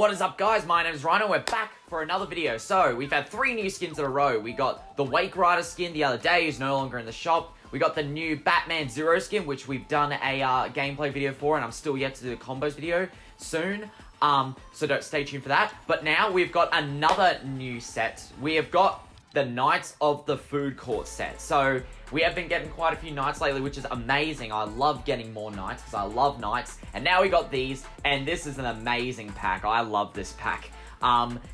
What is up, guys? My name is Rhino. We're back for another video. So, we've had 3 new skins in a row. We got the Wake Rider skin the other day, who's no longer in the shop. We got the new Batman Zero skin, which we've done a gameplay video for, and I'm still yet to do a combos video soon. So don't stay tuned for that. But now we've got another new set. We have got the Knights of the Food Court set. So we have been getting quite a few knights lately, which is amazing. I love getting more knights because I love knights. And now we got these, and this is an amazing pack. I love this pack.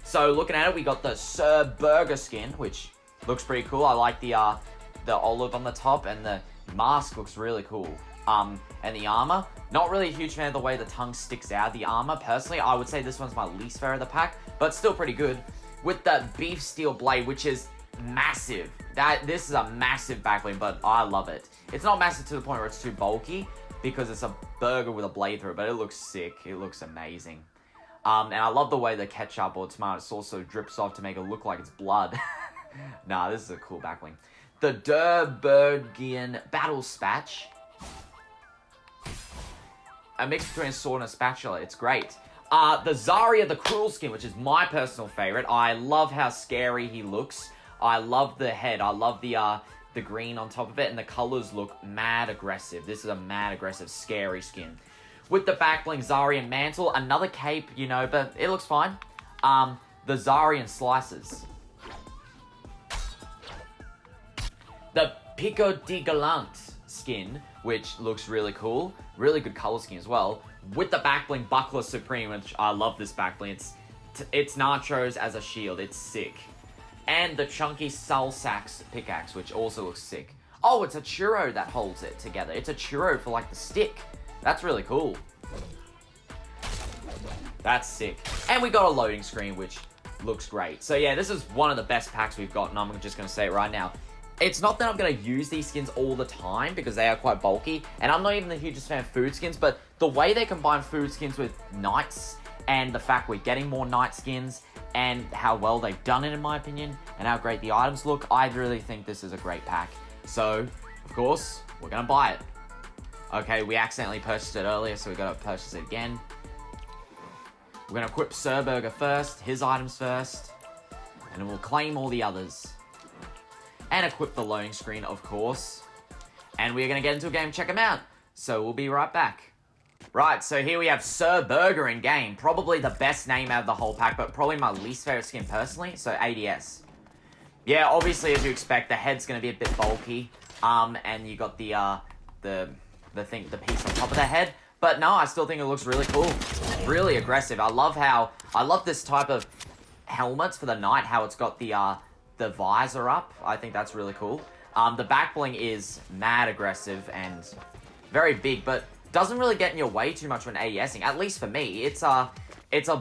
So looking at it, we got the Sir Burger skin, which looks pretty cool. I like the olive on the top, and the mask looks really cool. And the armor, not really a huge fan of the way the tongue sticks out. The armor, personally, I would say this one's my least favorite of the pack, but still pretty good. With the beef steel blade, which is massive. This is a massive backbling, but I love it. It's not massive to the point where it's too bulky, because it's a burger with a blade through it, but it looks sick. It looks amazing. And I love the way the ketchup or tomato sauce also drips off to make it look like it's blood. Nah, this is a cool backbling. The Durbergian Battle Spatch. A mix between a sword and a spatula. It's great. The Zarya the Cruel skin, which is my personal favorite. I love how scary he looks. I love the head. I love the green on top of it, and the colors look mad aggressive. This is a mad aggressive, scary skin. With the backbling Zarya mantle, another cape, you know, but it looks fine. The Zaryan slices. The Pico de Galant skin, which looks really cool. Really good color scheme as well. With the backbling Buckler Supreme, which I love this backbling. It's nachos as a shield. It's sick. And the chunky Soul Sax pickaxe, which also looks sick. Oh, it's a churro that holds it together. It's a churro for like the stick. That's really cool. That's sick. And we got a loading screen, which looks great. So yeah, this is one of the best packs we've got, and I'm just going to say it right now. It's not that I'm going to use these skins all the time, because they are quite bulky, and I'm not even the hugest fan of food skins, but the way they combine food skins with knights, and the fact we're getting more knight skins, and how well they've done it in my opinion, and how great the items look, I really think this is a great pack. So, of course, we're going to buy it. Okay, we accidentally purchased it earlier, so we got to purchase it again. We're going to equip Sir Burger first, his items first, and then we'll claim all the others. And equip the loading screen, of course. And we're going to get into a game, check them out. So we'll be right back. Right, so here we have Sir Burger in game. Probably the best name out of the whole pack, but probably my least favorite skin personally. So ADS. Yeah, obviously, as you expect, the head's going to be a bit bulky. And you got the piece on top of the head. But no, I still think it looks really cool. Really aggressive. I love this type of helmets for the knight, how it's got the visor up. I think that's really cool. The backbling is mad aggressive and very big, but doesn't really get in your way too much when ADSing. At least for me, it's a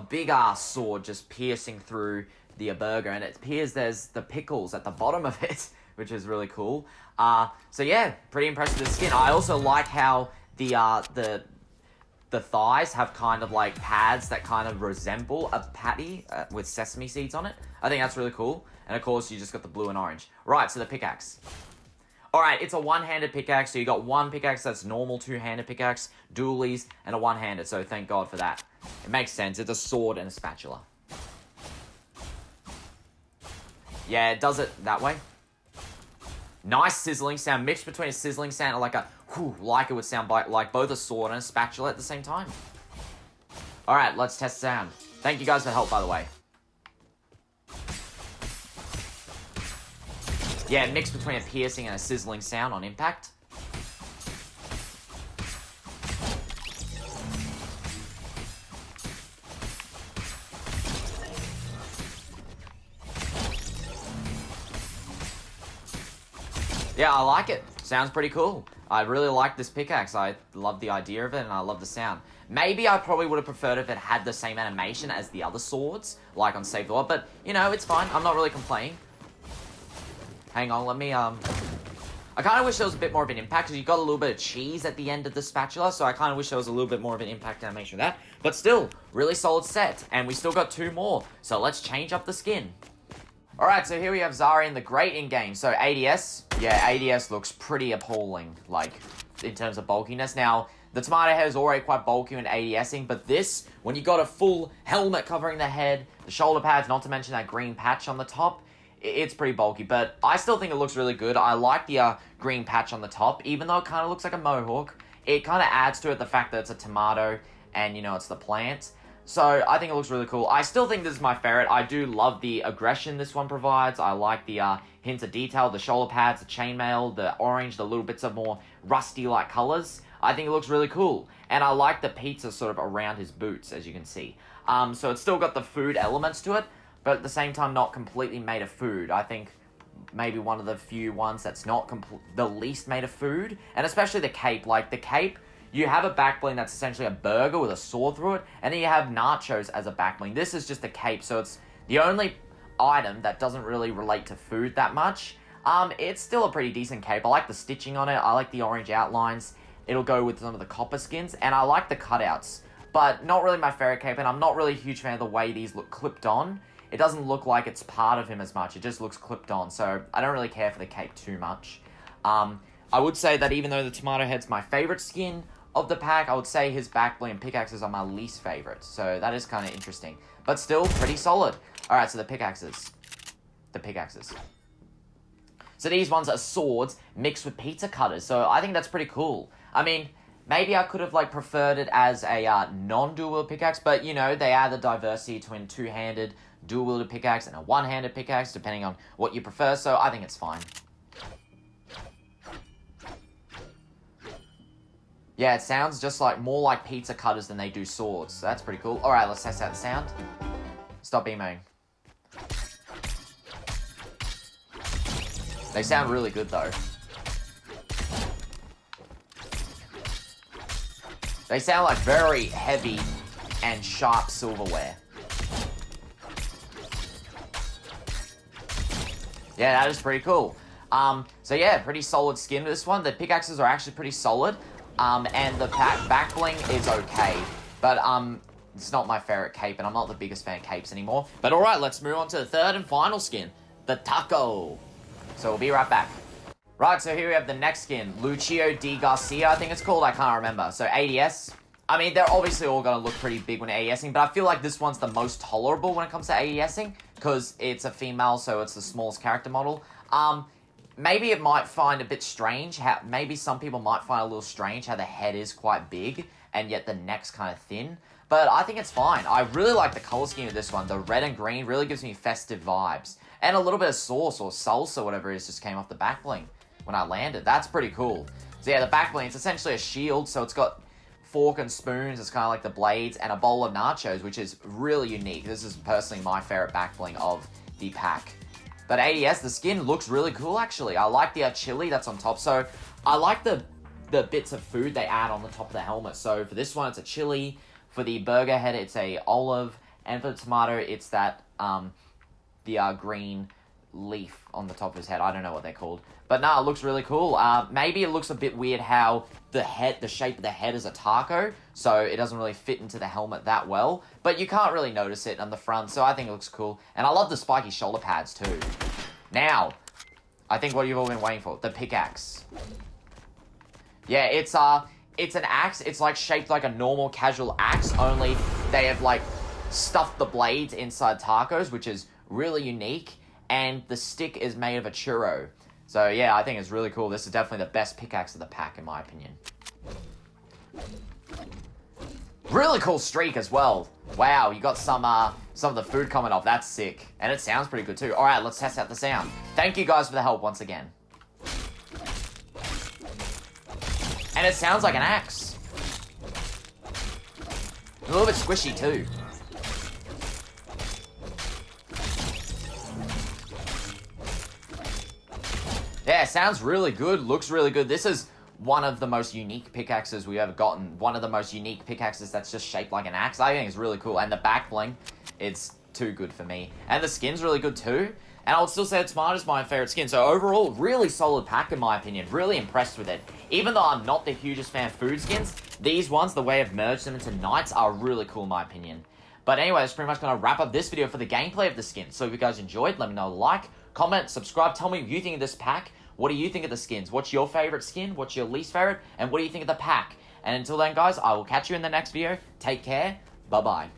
big ass sword just piercing through the burger, and it appears there's the pickles at the bottom of it, which is really cool. So yeah, pretty impressed with the skin. I also like how the thighs have kind of like pads that kind of resemble a patty with sesame seeds on it. I think that's really cool. And of course, you just got the blue and orange. Right, so the pickaxe. Alright, it's a one-handed pickaxe. So you got one pickaxe that's normal two-handed pickaxe, dualies, and a one-handed. So thank God for that. It makes sense. It's a sword and a spatula. Yeah, it does it that way. Nice sizzling sound. Mixed between a sizzling sound and like a whew, like it would sound like both a sword and a spatula at the same time. Alright, let's test sound. Thank you guys for the help, by the way. Yeah, mixed between a piercing and a sizzling sound on impact. Yeah, I like it. Sounds pretty cool. I really like this pickaxe. I love the idea of it, and I love the sound. Maybe I probably would have preferred if it had the same animation as the other swords, like on Save the World, but, you know, it's fine. I'm not really complaining. Hang on, let me, I kind of wish there was a bit more of an impact, because you got a little bit of cheese at the end of the spatula, so I kind of wish there was a little bit more of an impact animation of that. But still, really solid set, and we still got 2 more, so let's change up the skin. Alright, so here we have Zarya in the Great in-game. So ADS, yeah, ADS looks pretty appalling, like, in terms of bulkiness. Now, The tomato head is already quite bulky and ADSing, but this, when you got a full helmet covering the head, the shoulder pads, not to mention that green patch on the top, it's pretty bulky, but I still think it looks really good. I like the green patch on the top, even though it kind of looks like a mohawk. It kind of adds to it the fact that it's a tomato, and, you know, it's the plant. So, I think it looks really cool. I still think this is my favorite. I do love the aggression this one provides. I like the hints of detail, the shoulder pads, the chainmail, the orange, the little bits of more rusty-like colors. I think it looks really cool. And I like the pizza sort of around his boots, as you can see. So, it's still got the food elements to it, but at the same time, not completely made of food. I think maybe one of the few ones that's not the least made of food. And especially the cape. Like, the cape, you have a back bling that's essentially a burger with a saw through it, and then you have nachos as a back bling. This is just a cape, so it's the only item that doesn't really relate to food that much. It's still a pretty decent cape. I like the stitching on it. I like the orange outlines. It'll go with some of the copper skins, and I like the cutouts. But not really my favorite cape, and I'm not really a huge fan of the way these look clipped on. It doesn't look like it's part of him as much. It just looks clipped on, so I don't really care for the cape too much. I would say that even though the tomato head's my favorite skin of the pack, I would say his back bling and pickaxes are my least favorite. So that is kind of interesting. But still pretty solid. Alright, so the pickaxes. So these ones are swords mixed with pizza cutters. So I think that's pretty cool. I mean, maybe I could have, like, preferred it as a non-dual-wield pickaxe, but, you know, they add the diversity between two-handed, dual-wielded pickaxe and a one-handed pickaxe, depending on what you prefer, so I think it's fine. Yeah, it sounds just like more like pizza cutters than they do swords, so that's pretty cool. Alright, let's test out the sound. Stop emoing. They sound really good, though. They sound like very heavy and sharp silverware. Yeah, that is pretty cool. So yeah, pretty solid skin to this one. The pickaxes are actually pretty solid. And the back bling is okay. But, it's not my favorite cape, and I'm not the biggest fan of capes anymore. But alright, let's move on to the third and final skin. The taco. So we'll be right back. Right, so here we have the next skin. Lucio Di Garcia, I think it's called. I can't remember. So ADS. I mean, they're obviously all going to look pretty big when ADSing, but I feel like this one's the most tolerable when it comes to ADSing, because it's a female, so it's the smallest character model. Maybe it might find a bit strange, maybe some people might find a little strange how the head is quite big, and yet the neck's kind of thin, but I think it's fine. I really like the color scheme of this one. The red and green really gives me festive vibes, and a little bit of sauce or salsa, whatever it is, just came off the back bling when I landed. That's pretty cool. So yeah, the back bling, it's essentially a shield, so it's got fork and spoons, it's kind of like the blades, and a bowl of nachos, which is really unique. This is personally my favorite back bling of the pack. But ADS, the skin looks really cool, actually. I like the chili that's on top. So, I like the bits of food they add on the top of the helmet. So, for this one, it's a chili. For the burger head, it's a olive. And for the tomato, it's that, green leaf on the top of his head. I don't know what they're called. But no, it looks really cool. Maybe it looks a bit weird how the shape of the head is a taco, so it doesn't really fit into the helmet that well. But you can't really notice it on the front, so I think it looks cool. And I love the spiky shoulder pads too. Now, I think what you've all been waiting for, the pickaxe. Yeah, it's an axe. It's like shaped like a normal casual axe, only they have like stuffed the blades inside tacos, which is really unique. And the stick is made of a churro. So yeah, I think it's really cool. This is definitely the best pickaxe of the pack, in my opinion. Really cool streak as well. Wow, you got some of the food coming off. That's sick. And it sounds pretty good too. Alright, let's test out the sound. Thank you guys for the help once again. And it sounds like an axe. A little bit squishy too. Yeah, sounds really good, looks really good. This is one of the most unique pickaxes we've ever gotten. One of the most unique pickaxes that's just shaped like an axe. I think it's really cool. And the back bling, it's too good for me. And the skin's really good too. And I would still say Tomato's my favorite skin. So overall, really solid pack in my opinion. Really impressed with it. Even though I'm not the hugest fan of food skins, these ones, the way I've merged them into knights, are really cool in my opinion. But anyway, that's pretty much going to wrap up this video for the gameplay of the skin. So if you guys enjoyed, let me know, like, comment, subscribe, tell me what you think of this pack. What do you think of the skins? What's your favorite skin? What's your least favorite? And what do you think of the pack? And until then, guys, I will catch you in the next video. Take care. Bye-bye.